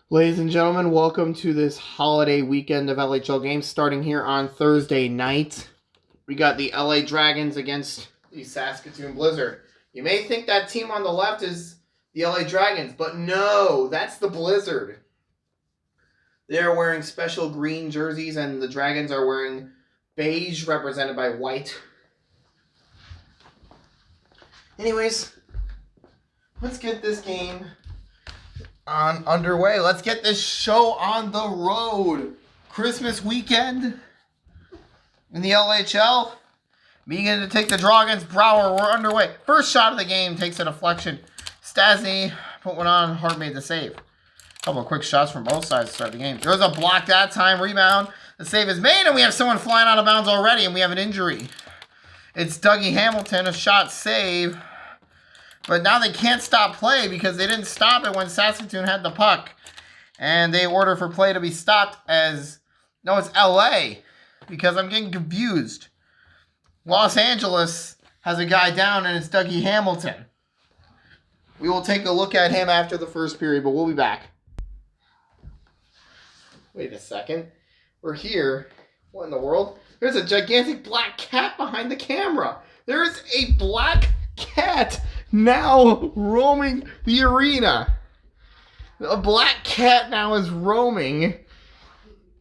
Ladies and gentlemen, welcome to this holiday weekend of LHL games starting here on Thursday night. We got the LA Dragons against the Saskatoon Blizzard. You may think that team on the left is the LA Dragons, but no, that's the Blizzard. They're wearing special green jerseys and the Dragons are wearing beige represented by white. Anyways, let's get this game underway. Let's get this show on the road. Christmas weekend in the LHL. Megan to take the draw against Brower. We're underway. First shot of the game takes a deflection. Stastny put one on. Hart made the save. A couple of quick shots from both sides to start the game. There's a block that time. Rebound. The save is made, and we have someone flying out of bounds already, and we have an injury. It's Dougie Hamilton. A shot save. But now they can't stop play because they didn't stop it when Saskatoon had the puck. And they order for play to be stopped as... No, it's LA. Because I'm getting confused. Los Angeles has a guy down and it's Dougie Hamilton. We will take a look at him after the first period, but we'll be back. Wait a second. We're here. What in the world? There's a gigantic black cat behind the camera. There is a black cat now roaming the arena. A black cat now is roaming.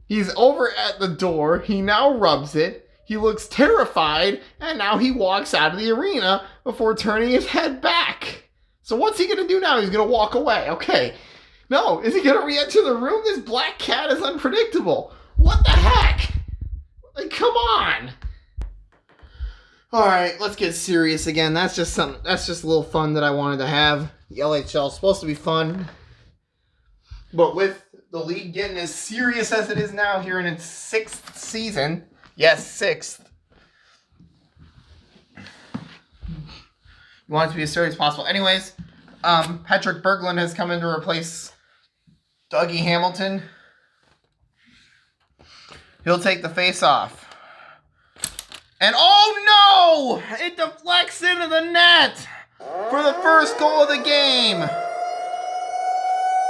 He's over at the door. He now rubs it. He looks terrified, and now he walks out of the arena before turning his head back. So what's he going to do now? He's going to walk away. Okay. No, is he going to re-enter the room? This black cat is unpredictable. What the heck? Like, come on. All right, let's get serious again. That's just a little fun that I wanted to have. The LHL is supposed to be fun. But with the league getting as serious as it is now here in its 6th season. Yes, 6th. You want it to be as serious as possible. Anyways, Patrick Berglund has come in to replace Dougie Hamilton. He'll take the face-off. And oh no! It deflects into the net for the first goal of the game.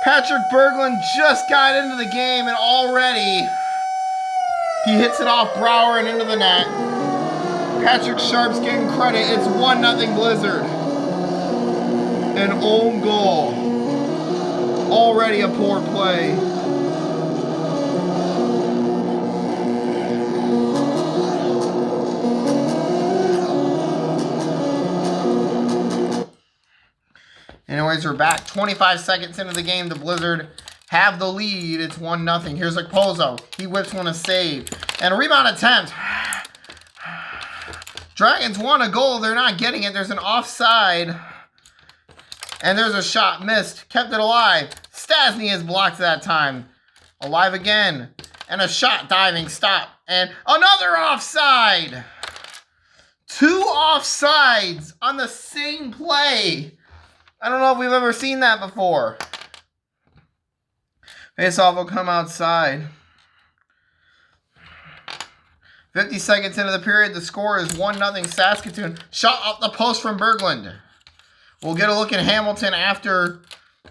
Patrick Berglund just got into the game and already he hits it off Brower and into the net. Patrick Sharp's getting credit. It's 1-0 Blizzard. An own goal. Already a poor play. Anyways, we're back 25 seconds into the game. The Blizzard have the lead. It's 1-0. Here's Okposo. He whips one a save. And a rebound attempt. Dragons want a goal. They're not getting it. There's an offside. And there's a shot missed. Kept it alive. Stastny is blocked that time. Alive again. And a shot diving stop. And another offside. 2 offsides on the same play. I don't know if we've ever seen that before. Faceoff will come outside. 50 seconds into the period, the score is 1-0 Saskatoon. Shot off the post from Berglund. We'll get a look at Hamilton after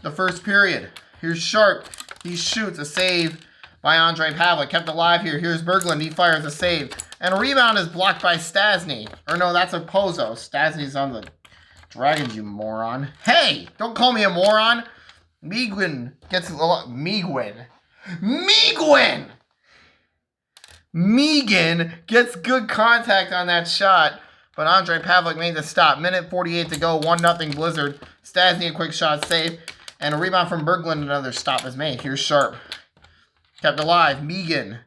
the first period. Here's Sharp. He shoots a save by Andre Pavlik. Kept alive here. Here's Berglund. He fires a save. And a rebound is blocked by Stastny. Or no, that's Okposo. Stastny's on the Dragons, you moron. Hey, don't call me a moron. Meegwin gets a lot. Meegwin gets good contact on that shot, but Andre Pavlik made the stop. Minute 48 to go. 1-0 Blizzard. Stastny a quick shot save, and a rebound from Berglund. Another stop is made. Here's Sharp. Kept alive. Megan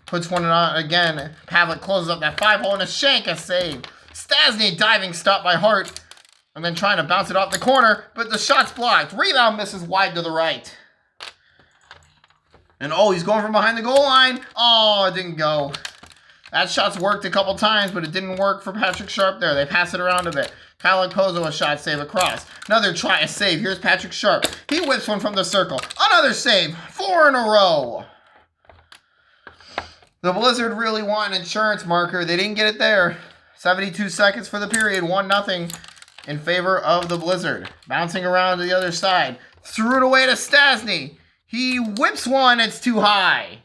puts one on again. Pavlik closes up that 5-hole and a shank a save. Stastny diving stop by Hart. And then trying to bounce it off the corner, but the shot's blocked. Rebound misses wide to the right. And oh, he's going from behind the goal line. Oh, it didn't go. That shot's worked a couple times, but it didn't work for Patrick Sharp there. They pass it around a bit. Kyle Okposo a shot save across. Another try, a save. Here's Patrick Sharp. He whips one from the circle. Another save. 4 in a row. The Blizzard really want an insurance marker. They didn't get it there. 72 seconds for the period. 1-0 in favor of the Blizzard. Bouncing around to the other side. Threw it away to Stastny. He whips one. It's too high.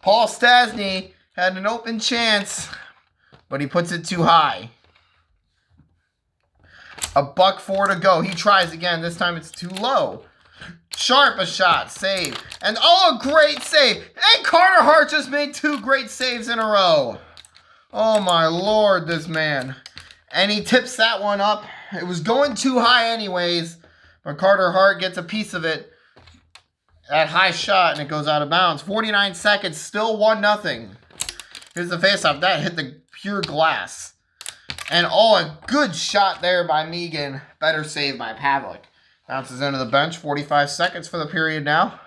Paul Stastny had an open chance, but he puts it too high. $1.04 to go. He tries again. This time it's too low. Sharp a shot. Save. And oh, a great save. And Carter Hart just made 2 great saves in a row. Oh my Lord, this man. And he tips that one up. It was going too high anyways, but Carter Hart gets a piece of it. That high shot, and it goes out of bounds. 49 seconds, still 1-0. Here's the faceoff. That hit the pure glass. And oh, a good shot there by Megan. Better save by Pavlik. Bounces into the bench. 45 seconds for the period now.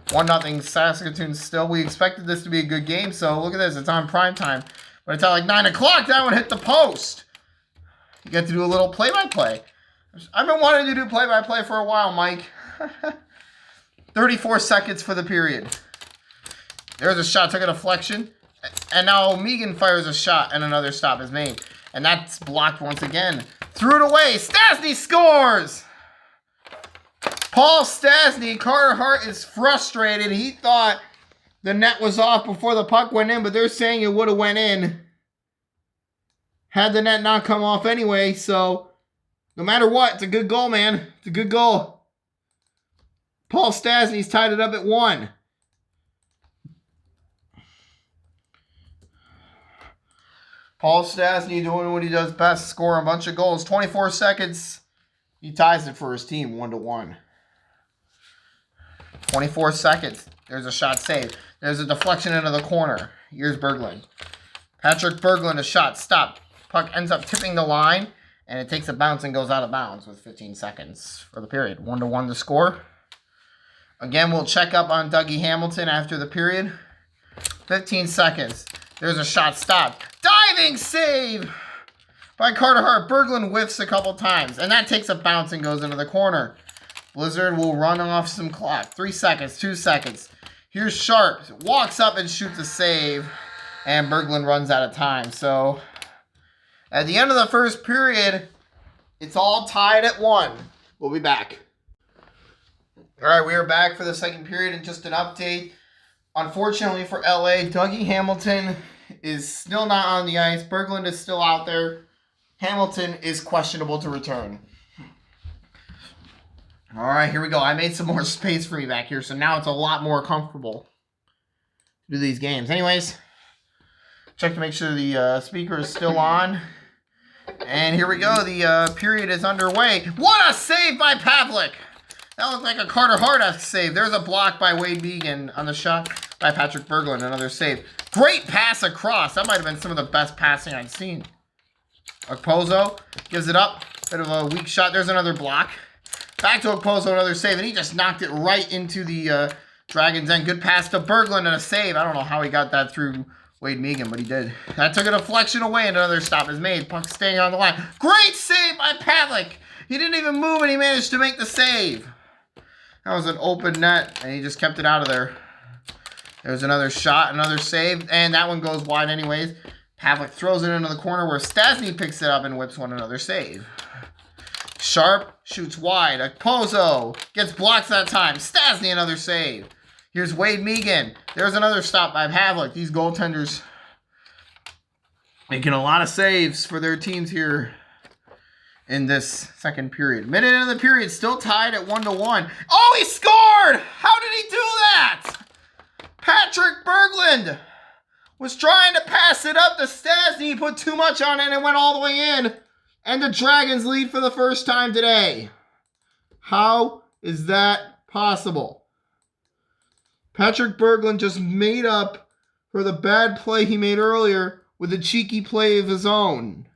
1-0 Saskatoon still. We expected this to be a good game, so look at this. It's on prime time. But it's at like 9 o'clock. That one hit the post. You get to do a little play-by-play. I've been wanting to do play-by-play for a while, Mike. 34 seconds for the period. There's a shot, took a deflection. And now Megan fires a shot and another stop is made. And that's blocked once again. Threw it away. Stastny scores! Paul Stastny, Carter Hart is frustrated. He thought the net was off before the puck went in, but they're saying it would have went in had the net not come off anyway. So no matter what, it's a good goal, man. It's a good goal. Paul Stastny's tied it up at 1. Paul Stastny doing what he does best, scoring a bunch of goals. 24 seconds. He ties it for his team 1-1. 24 seconds. There's a shot saved. There's a deflection into the corner. Here's Berglund. Patrick Berglund, a shot stopped. Puck ends up tipping the line, and it takes a bounce and goes out of bounds with 15 seconds for the period. 1-1 to score. Again, we'll check up on Dougie Hamilton after the period. 15 seconds. There's a shot stopped. Diving save by Carter Hart. Berglund whiffs a couple times, and that takes a bounce and goes into the corner. Blizzard will run off some clock. 3 seconds, 2 seconds. Here's Sharp. Walks up and shoots a save, and Berglund runs out of time. So at the end of the first period, it's all tied at 1. We'll be back. All right, we are back for the second period, and just an update. Unfortunately for LA, Dougie Hamilton is still not on the ice. Berglund is still out there. Hamilton is questionable to return. All right, here we go. I made some more space for you back here, so now it's a lot more comfortable to do these games. Anyways, check to make sure the speaker is still on. And here we go. The period is underway. What a save by Pavlik! That looked like a Carter Hart save. There's a block by Wade Megan on the shot by Patrick Berglund. Another save. Great pass across. That might have been some of the best passing I've seen. Okposo gives it up. Bit of a weak shot. There's another block. Back to Okposo, another save. And he just knocked it right into the Dragons' end. Good pass to Berglund and a save. I don't know how he got that through Wade Megan, but he did. That took a deflection away and another stop is made. Puck staying on the line. Great save by Pavlik. He didn't even move and he managed to make the save. That was an open net, and he just kept it out of there. There's another shot, another save, and that one goes wide anyways. Pavlik throws it into the corner where Stastny picks it up and whips one, another save. Sharp shoots wide. Okposo gets blocked that time. Stastny, another save. Here's Wade Megan. There's another stop by Pavlik. These goaltenders making a lot of saves for their teams here in this second period. Minute into the period, still tied at 1-1. Oh, he scored! How did he do that? Patrick Berglund was trying to pass it up to Stastny. He put too much on it and went all the way in. And the Dragons lead for the first time today. How is that possible? Patrick Berglund just made up for the bad play he made earlier with a cheeky play of his own.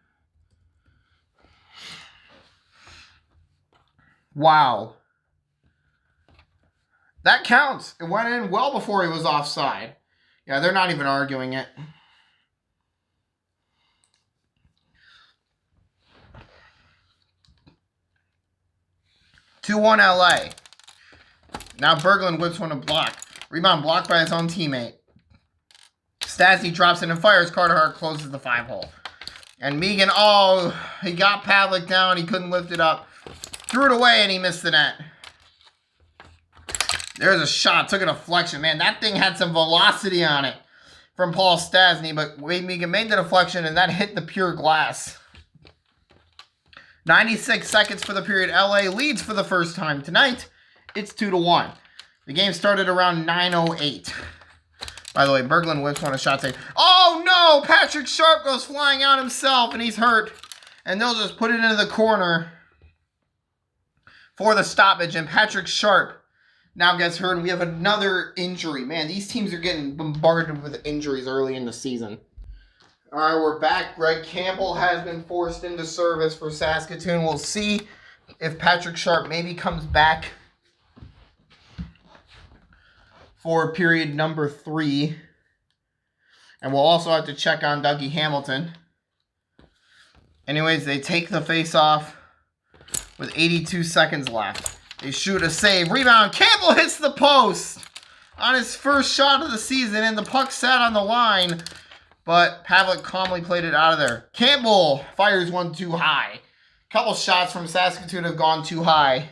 Wow. That counts. It went in well before he was offside. Yeah, they're not even arguing it. (2-1) LA. Now Berglund whips one to block. Rebound blocked by his own teammate. Stastny drops it and fires. Carter Hart closes the 5-hole. And Megan, oh, he got Pavlik down. He couldn't lift it up. Threw it away and he missed the net. There's a shot. Took a deflection. Man, that thing had some velocity on it from Paul Stastny, but Wade Megan made the deflection and that hit the pure glass. 96 seconds for the period. LA leads for the first time tonight. It's 2-1. The game started around 9:08. By the way, Berglund whips on a shot save. Oh no! Patrick Sharp goes flying out himself and he's hurt. And they'll just put it into the corner for the stoppage. And Patrick Sharp now gets hurt. And we have another injury. Man, these teams are getting bombarded with injuries early in the season. All right, we're back. Greg Campbell has been forced into service for Saskatoon. We'll see if Patrick Sharp maybe comes back for period number 3. And we'll also have to check on Dougie Hamilton. Anyways, they take the face-off with 82 seconds left. They shoot a save. Rebound. Campbell hits the post on his first shot of the season, and the puck sat on the line. But Pavlik calmly played it out of there. Campbell fires one too high. A couple shots from Saskatoon have gone too high.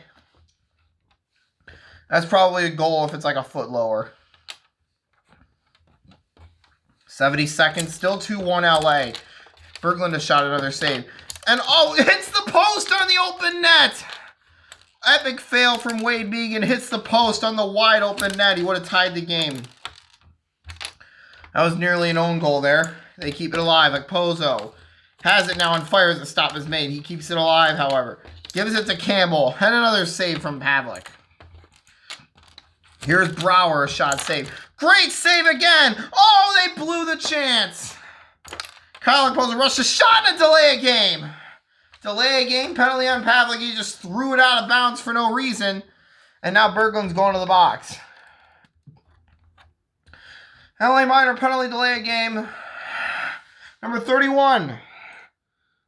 That's probably a goal if it's like a foot lower. 70 seconds. Still 2-1 LA. Berglund has shot another save. And oh, it hits the post on the open net. Epic fail from Wade Megan. Hits the post on the wide open net. He would have tied the game. That was nearly an own goal there. They keep it alive. Okposo has it now and fires. The stop is made. He keeps it alive, however. Gives it to Campbell. And another save from Pavlik. Here's Brouwer, a shot save. Great save again. Oh, they blew the chance. Kyle Okposo rushed a shot and delay a game. Delay a game, penalty on Pavlik. He just threw it out of bounds for no reason. And now Berglund's going to the box. LA Minor penalty delay a game. Number 31.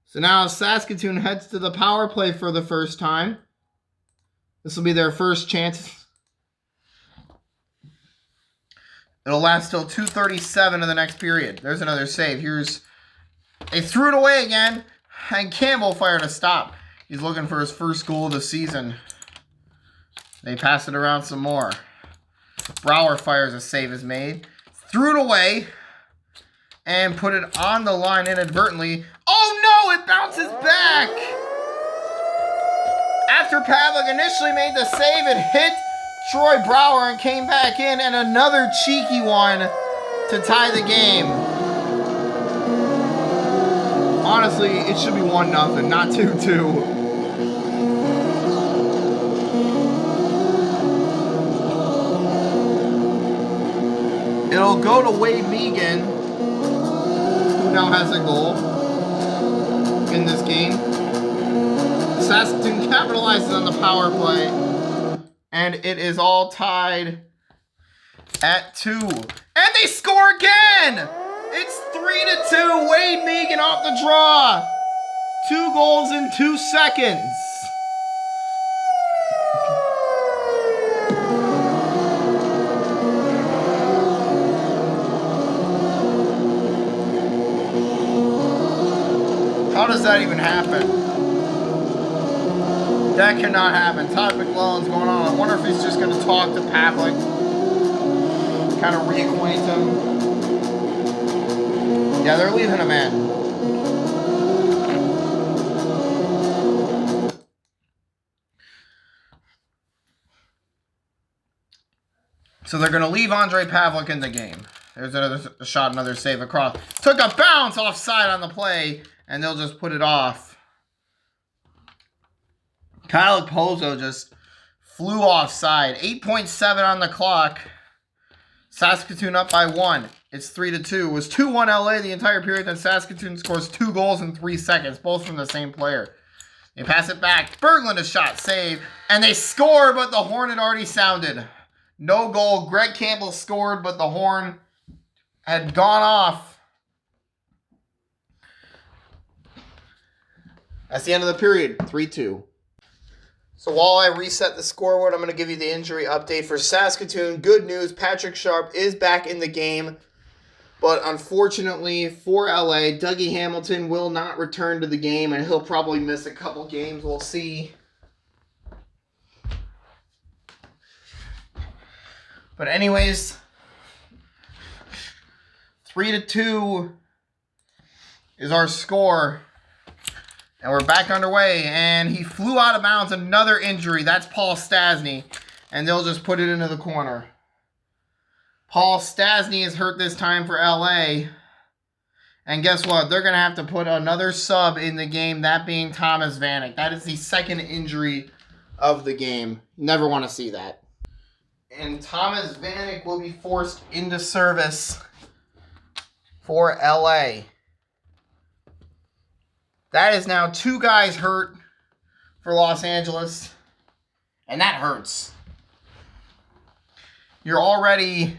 So now Saskatoon heads to the power play for the first time. This will be their first chance. It'll last till 2:37 of the next period. There's another save. They threw it away again. And Campbell fired a stop. He's looking for his first goal of the season. They pass it around some more. Brouwer fires a save is made. Threw it away. And put it on the line inadvertently. Oh no! It bounces back! After Pavlik initially made the save, it hit Troy Brouwer and came back in. And another cheeky one to tie the game. Honestly, it should be 1-0, not 2-2. It'll go to Wade Megan, who now has a goal in this game. Saskatoon capitalizes on the power play, and it is all tied at 2. And they score again! It's 3-2. Wade Megan off the draw. 2 goals in 2 seconds. How does that even happen? That cannot happen. Todd McClellan's going on. I wonder if he's just going to talk to Pavlik. Kind of reacquaint him. Yeah, they're leaving him in. So they're going to leave Andre Pavlik in the game. There's another shot, another save across. Took a bounce offside on the play, and they'll just put it off. Kyle Okposo just flew offside. 8.7 on the clock. Saskatoon up by 1. It's 3-2. It was 2-1 LA the entire period. Then Saskatoon scores 2 goals in 3 seconds, both from the same player. They pass it back. Berglund a shot, save, and they score, but the horn had already sounded. No goal. Greg Campbell scored, but the horn had gone off. That's the end of the period. 3-2. So while I reset the scoreboard, I'm going to give you the injury update for Saskatoon. Good news, Patrick Sharp is back in the game. But unfortunately for LA, Dougie Hamilton will not return to the game, and he'll probably miss a couple games. We'll see But anyways, 3-2 is our score. And we're back underway. And he flew out of bounds. Another injury. That's Paul Stastny. And they'll just put it into the corner. Paul Stastny is hurt this time for LA. And guess what? They're going to have to put another sub in the game, that being Thomas Vanek. That is the second injury of the game. Never want to see that. And Thomas Vanek will be forced into service for LA. That is now 2 guys hurt for Los Angeles. And that hurts. You're already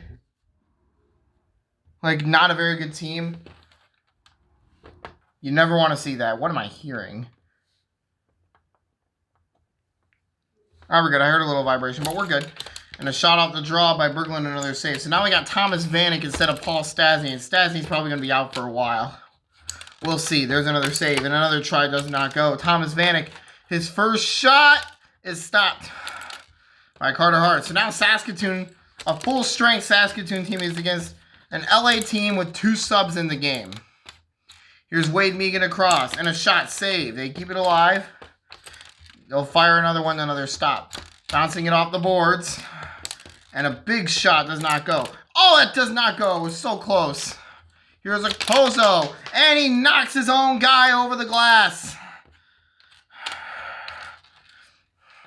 like not a very good team. You never want to see that. What am I hearing? Alright, we're good. I heard a little vibration, but we're good. And a shot off the draw by Berglund, another save. So now we got Thomas Vanek instead of Paul Stastny. And Stastny's probably going to be out for a while. We'll see. There's another save. And another try does not go. Thomas Vanek, his first shot is stopped by Carter Hart. So now Saskatoon, a full-strength Saskatoon team is against an LA team with 2 subs in the game. Here's Wade Megan across, and a shot save. They keep it alive. They'll fire another one, another stop. Bouncing it off the boards. And a big shot does not go. Oh, it does not go. It was so close. Here's a Pozo, and he knocks his own guy over the glass.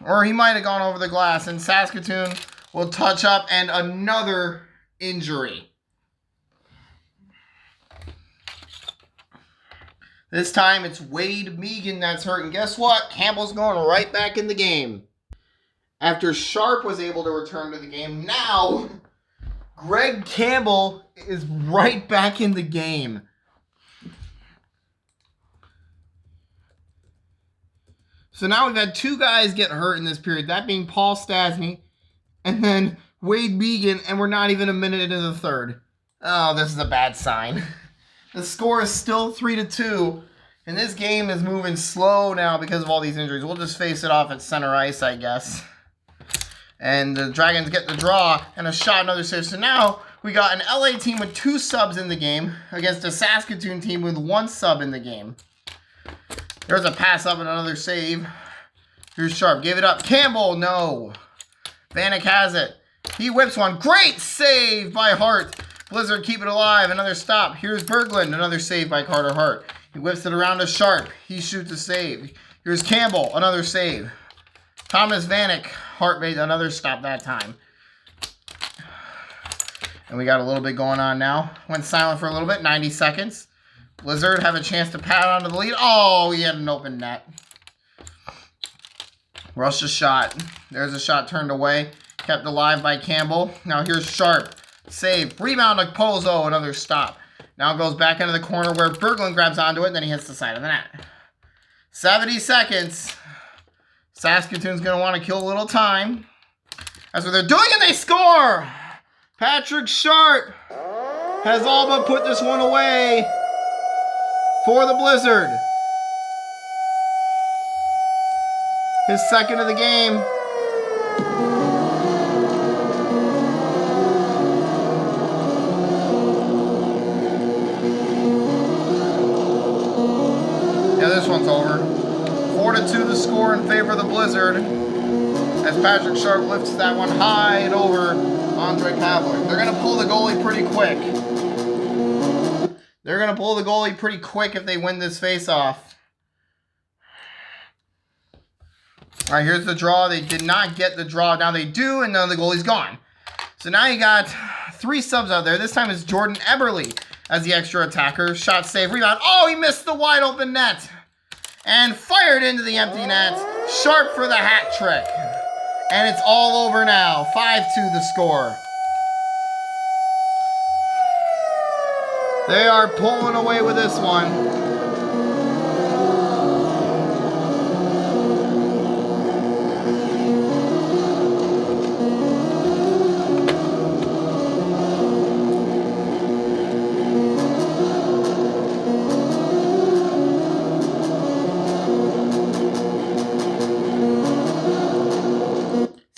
Or he might have gone over the glass, and Saskatoon will touch up, and another injury. This time it's Wade Megan that's hurt. And guess what? Campbell's going right back in the game. After Sharp was able to return to the game, now Greg Campbell is right back in the game. So now we've had 2 guys get hurt in this period. That being Paul Stastny and then Wade Megan. And we're not even a minute into the third. Oh, this is a bad sign. The score is still 3-2, and this game is moving slow now because of all these injuries. We'll just face it off at center ice, I guess. And the Dragons get the draw and a shot, another save. So now we got an LA team with 2 subs in the game against a Saskatoon team with 1 sub in the game. There's a pass up and another save. Here's Sharp. Gave it up. Campbell, no. Vanek has it. He whips one. Great save by Hart. Blizzard keep it alive. Another stop. Here's Berglund. Another save by Carter Hart. He whips it around to Sharp. He shoots a save. Here's Campbell. Another save. Thomas Vanek. Hart made another stop that time. And we got a little bit going on now. Went silent for a little bit. 90 seconds. Blizzard have a chance to pat onto the lead. Oh, he had an open net. Rush a shot. There's a shot turned away. Kept alive by Campbell. Now here's Sharp. Save. Rebound to Pozo. Another stop. Now it goes back into the corner where Berglund grabs onto it. And then he hits the side of the net. 70 seconds. Saskatoon's going to want to kill a little time. That's what they're doing. And they score. Patrick Sharp has all but put this one away for the Blizzard. His second of the game. This one's over. 4-2 the score in favor of the Blizzard as Patrick Sharp lifts that one high and over Andre Pavlik. They're going to pull the goalie pretty quick. They're going to pull the goalie pretty quick if they win this face-off. All right, here's the draw. They did not get the draw. Now they do, and now the goalie's gone. So now you got 3 subs out there. This time it's Jordan Eberle as the extra attacker. Shot, save, rebound. Oh, he missed the wide open net. And fired into the empty net. Sharp for the hat trick. And it's all over now. 5-2 the score. They are pulling away with this one.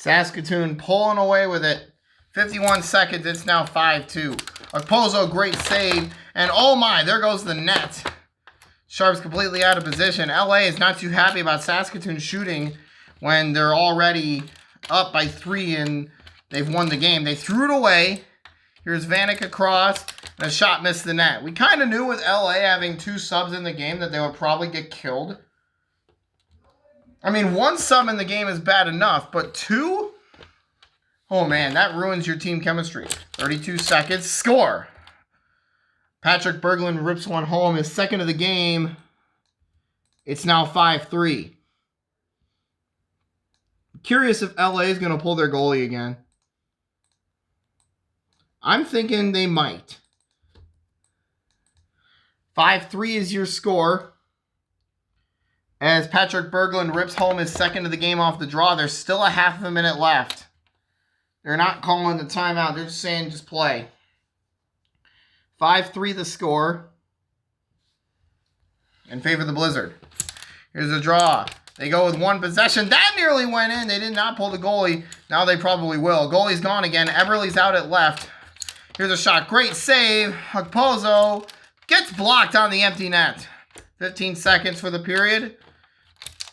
Saskatoon pulling away with it. 51 seconds. It's now 5-2. Okposo, great save. And oh my, there goes the net. Sharp's completely out of position. LA is not too happy about Saskatoon shooting when they're already up by 3 and they've won the game. They threw it away. Here's Vanek across, and a shot missed the net. We kind of knew with LA having 2 subs in the game that they would probably get killed. I mean, 1 sub in the game is bad enough, but 2? Oh man, that ruins your team chemistry. 32 seconds, score! Patrick Berglund rips one home, his second of the game. It's now 5-3. Curious if LA is going to pull their goalie again. I'm thinking they might. 5-3 is your score. As Patrick Berglund rips home his second of the game off the draw, there's still a half of a minute left. They're not calling the timeout. They're just saying just play. 5-3 the score. In favor of the Blizzard. Here's a draw. They go with 1 possession. That nearly went in. They did not pull the goalie. Now they probably will. Goalie's gone again. Eberle's out at left. Here's a shot. Great save. Okposo gets blocked on the empty net. 15 seconds for the period.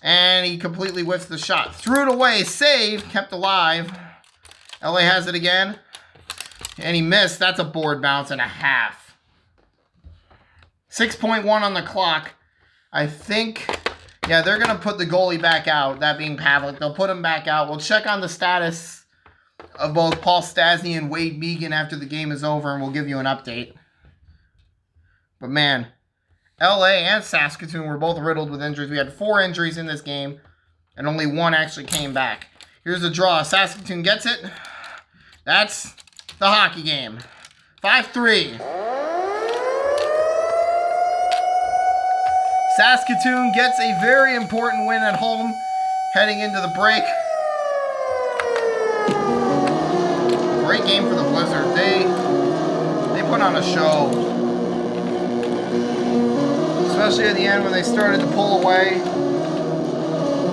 And he completely whiffs the shot. Threw it away. Save. Kept alive. LA has it again. And he missed. That's a board bounce and a half. 6.1 on the clock. I think, yeah, they're going to put the goalie back out. That being Pavlik. They'll put him back out. We'll check on the status of both Paul Stastny and Wade Megan after the game is over, and we'll give you an update. But man, LA and Saskatoon were both riddled with injuries. We had 4 injuries in this game, and only 1 actually came back. Here's the draw. Saskatoon gets it. That's the hockey game. 5-3. Saskatoon gets a very important win at home heading into the break. Great game for the Blizzard. They put on a show. Especially at the end when they started to pull away.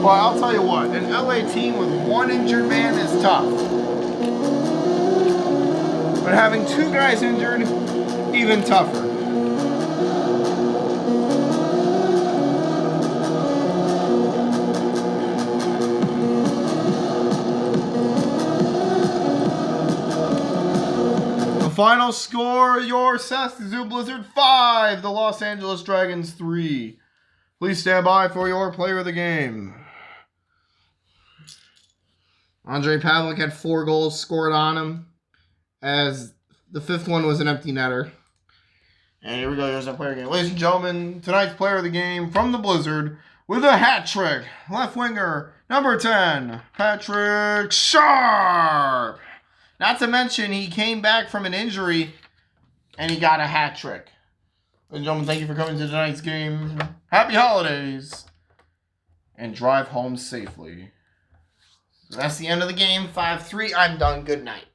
Well, I'll tell you what, an LA team with 1 injured man is tough. But having 2 guys injured, even tougher. Final score, your Saskatoon Blizzard 5, the Los Angeles Dragons 3. Please stand by for your player of the game. Andre Pavlik had 4 goals scored on him, as the 5th one was an empty netter. And here we go, here's our player of the game. Ladies and gentlemen, tonight's player of the game from the Blizzard with a hat trick. Left winger, number 10, Patrick Sharp. Not to mention, he came back from an injury, and he got a hat trick. Ladies and gentlemen, thank you for coming to tonight's game. Happy holidays, and drive home safely. So that's the end of the game, 5-3. I'm done. Good night.